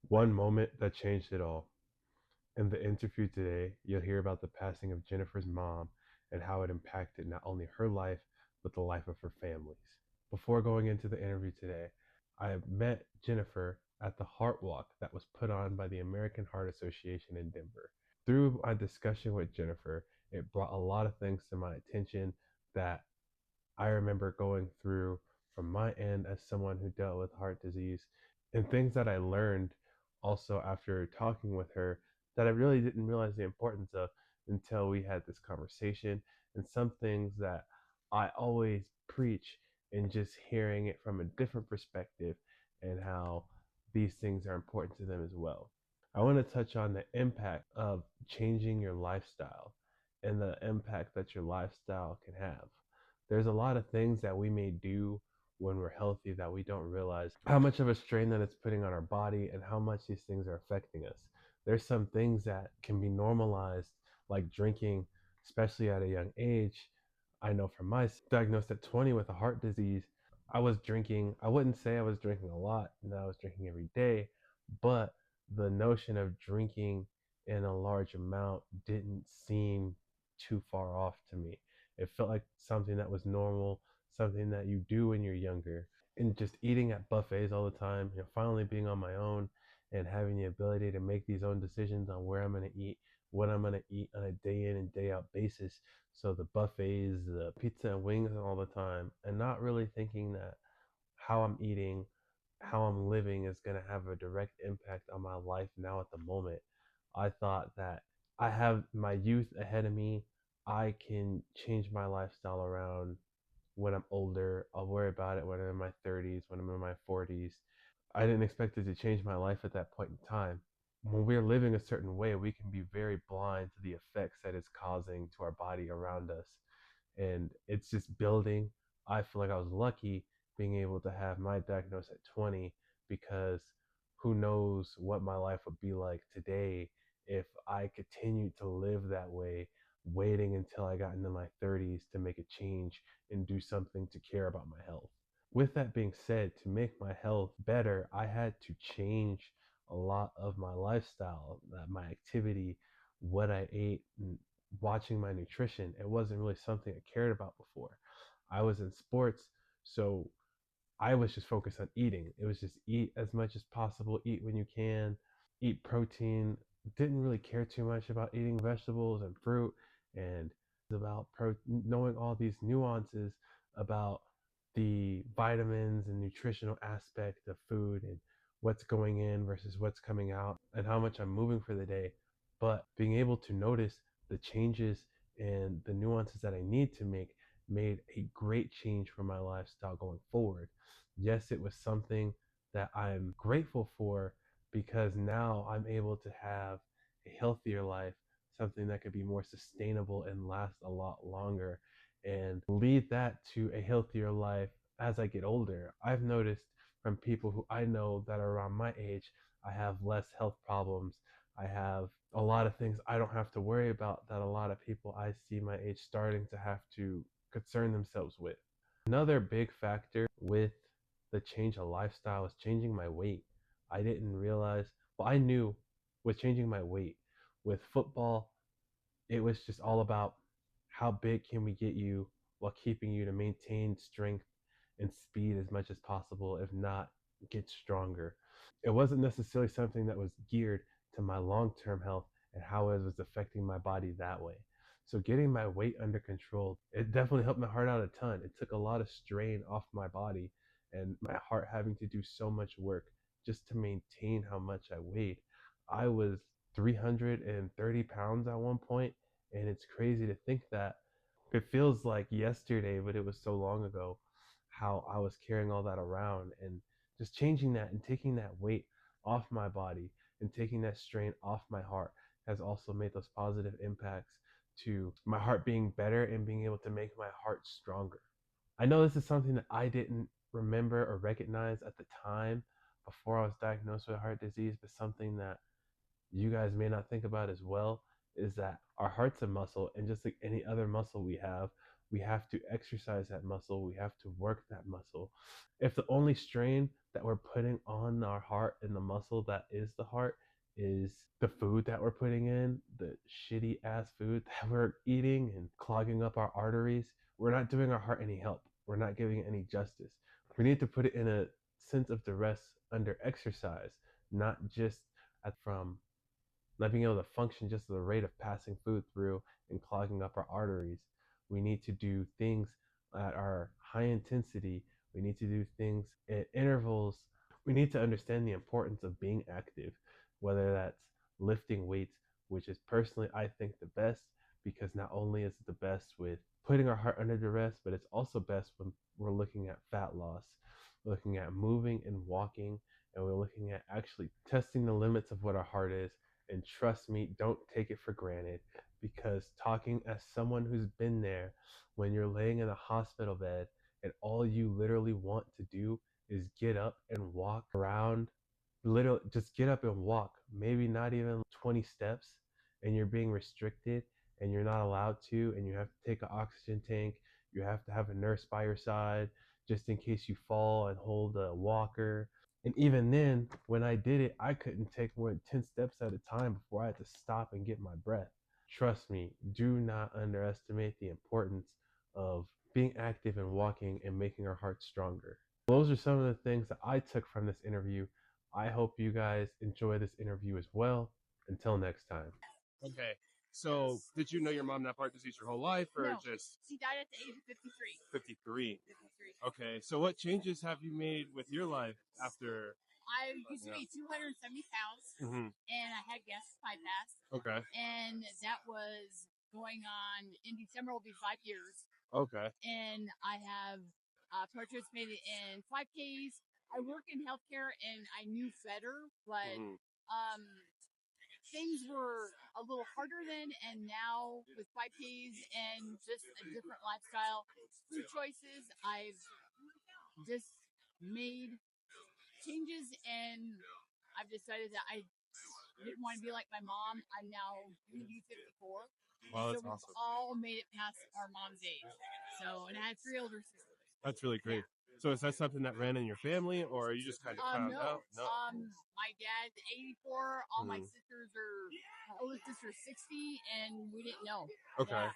One moment that changed it all. In the interview today, you'll hear about the passing of Jennifer's mom and how it impacted not only her life, but the life of her families. Before going into the interview today, I met Jennifer at the Heart Walk that was put on by the American Heart Association in Denver. Through my discussion with Jennifer, it brought a lot of things to my attention that I remember going through from my end as someone who dealt with heart disease, and things that I learned also after talking with her that I really didn't realize the importance of until we had this conversation, and some things that I always preach, and just hearing it from a different perspective and how these things are important to them as well. I want to touch on the impact of changing your lifestyle and the impact that your lifestyle can have. There's a lot of things that we may do when we're healthy that we don't realize how much of a strain that it's putting on our body and how much these things are affecting us. There's some things that can be normalized, like drinking, especially at a young age. I know from my diagnosed at 20 with a heart disease, I was drinking. I wouldn't say I was drinking a lot, and I was drinking every day, but the notion of drinking in a large amount didn't seem too far off to me. It felt like something that was normal, something that you do when you're younger. And just eating at buffets all the time, finally being on my own and having the ability to make these own decisions on where I'm going to eat, what I'm going to eat on a day in and day out basis. So the buffets, the pizza and wings all the time, and not really thinking that how I'm eating, how I'm living is going to have a direct impact on my life now at the moment. I thought that I have my youth ahead of me. I can change my lifestyle around when I'm older. I'll worry about it when I'm in my 30s, when I'm in my 40s. I didn't expect it to change my life at that point in time. When we're living a certain way, we can be very blind to the effects that it's causing to our body around us. And it's just building. I feel like I was lucky being able to have my diagnosis at 20, because who knows what my life would be like today if I continued to live that way, waiting until I got into my 30s to make a change and do something to care about my health. With that being said, to make my health better, I had to change a lot of my lifestyle, my activity, what I ate, and watching my nutrition. It wasn't really something I cared about before. I was in sports, so I was just focused on eating. It was just eat as much as possible, eat when you can, eat protein. Didn't really care too much about eating vegetables and fruit, and about knowing all these nuances about the vitamins and nutritional aspect of food and what's going in versus what's coming out and how much I'm moving for the day. But being able to notice the changes and the nuances that I need to make made a great change for my lifestyle going forward. Yes, it was something that I'm grateful for, because now I'm able to have a healthier life, something that could be more sustainable and last a lot longer, and lead that to a healthier life as I get older. I've noticed from people who I know that are around my age, I have less health problems. I have a lot of things I don't have to worry about that a lot of people I see my age starting to have to concern themselves with. Another big factor with the change of lifestyle was changing my weight. I didn't realize, well, I knew with changing my weight, with football, it was just all about how big can we get you while keeping you to maintain strength and speed as much as possible, if not get stronger. It wasn't necessarily something that was geared to my long-term health and how it was affecting my body that way. So getting my weight under control, it definitely helped my heart out a ton. It took a lot of strain off my body and my heart having to do so much work just to maintain how much I weighed. I was 330 pounds at one point, and it's crazy to think that it feels like yesterday, but it was so long ago how I was carrying all that around, and just changing that and taking that weight off my body and taking that strain off my heart has also made those positive impacts to my heart being better and being able to make my heart stronger. I know this is something that I didn't remember or recognize at the time before I was diagnosed with heart disease, but something that you guys may not think about as well is that our heart's a muscle, and just like any other muscle we have, We have to exercise that muscle. We have to work that muscle. If the only strain that we're putting on our heart and the muscle that is the heart is the food that we're putting in, the shitty ass food that we're eating and clogging up our arteries, we're not doing our heart any help. We're not giving it any justice. We need to put it in a sense of duress under exercise, not just from not being able to function just at the rate of passing food through and clogging up our arteries. We need to do things that are high intensity. We need to do things at intervals. We need to understand the importance of being active, whether that's lifting weights, which is personally, I think, the best because not only is it the best with putting our heart under duress, but it's also best when we're looking at fat loss, looking at moving and walking, and we're looking at actually testing the limits of what our heart is. And trust me, don't take it for granted because talking as someone who's been there, when you're laying in a hospital bed and all you literally want to do is get up and walk around, literally just get up and walk, maybe not even 20 steps, and you're being restricted and you're not allowed to, and you have to take an oxygen tank, you have to have a nurse by your side just in case you fall and hold a walker. And even then, when I did it, I couldn't take more than 10 steps at a time before I had to stop and get my breath. Trust me, do not underestimate the importance of being active and walking and making our hearts stronger. Those are some of the things that I took from this interview. I hope you guys enjoy this interview as well. Until next time. Okay. So, did you know your mom had heart disease your whole life, or No, just she died at the age of 53. 53? 53. Okay. So, what changes have you made with your life after? I used to be 270 pounds, Mm-hmm. and I had gastric bypass, Okay. and that was going on in December. Will be 5 years, Okay. and I have participated in 5Ks. I work in healthcare, and I knew better, but Mm-hmm. things were a little harder then, and now with 5Ks and just a different lifestyle, food choices, I've just made changes, and I've decided that I didn't want to be like my mom. I'm now going to be 54. Wow, So that's we've awesome. all made it past our mom's age. So, and I had 3 older sisters. That's really great. Yeah. So, is that something that ran in your family, or you just kind of found No. out? No. My dad's 84. All my Mhm. sisters are, my oldest sister is 60, and we didn't know. Okay. Yeah.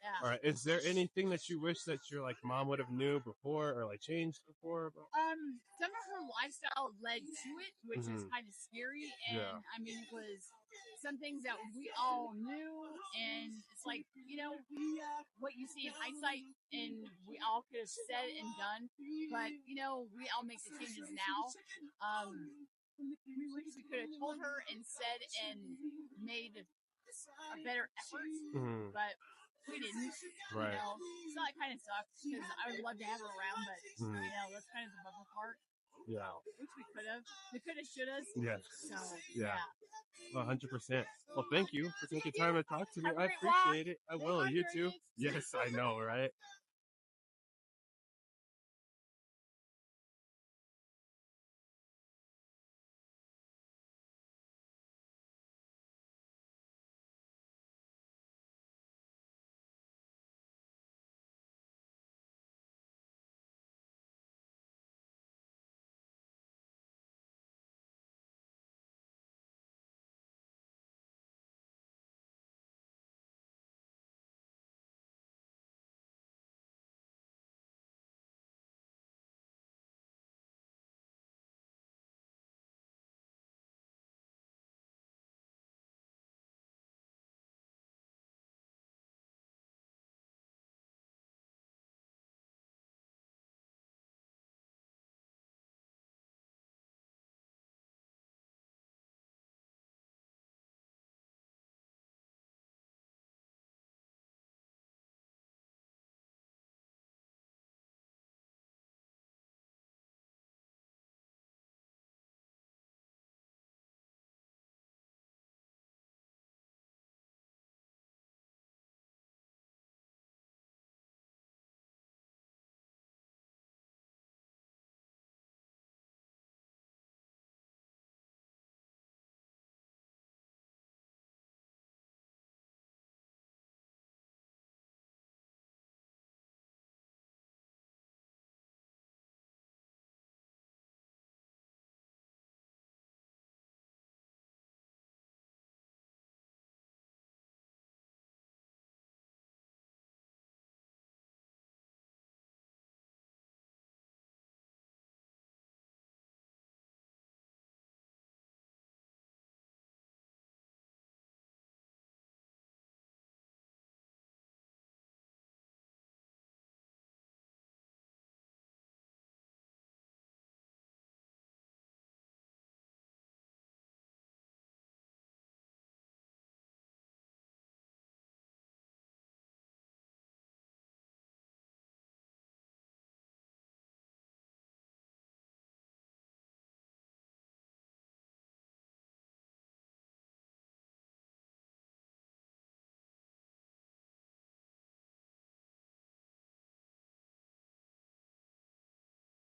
Yeah. All right. Is there anything that you wish that your like mom would have knew before, or like changed before? Some of her lifestyle led to it, which is Mhm. kind of scary. Yeah. And I mean, it was some things that we all knew, and it's like, what you see in hindsight, and we all could have said and done, but we all make the changes now. We wish we could have told her and said and made a better effort, Mhm. but we didn't. Right. So that kind of sucks because I would love to have her around, but Mhm. that's kind of the bummer part. Yeah. Which we could have. We could have, should have. Yes. So Yeah. yeah. 100%. Well, thank you for taking time to talk to me. Have a I great walk. appreciate it. I They will. love You your too. kids. Yes, I know, right?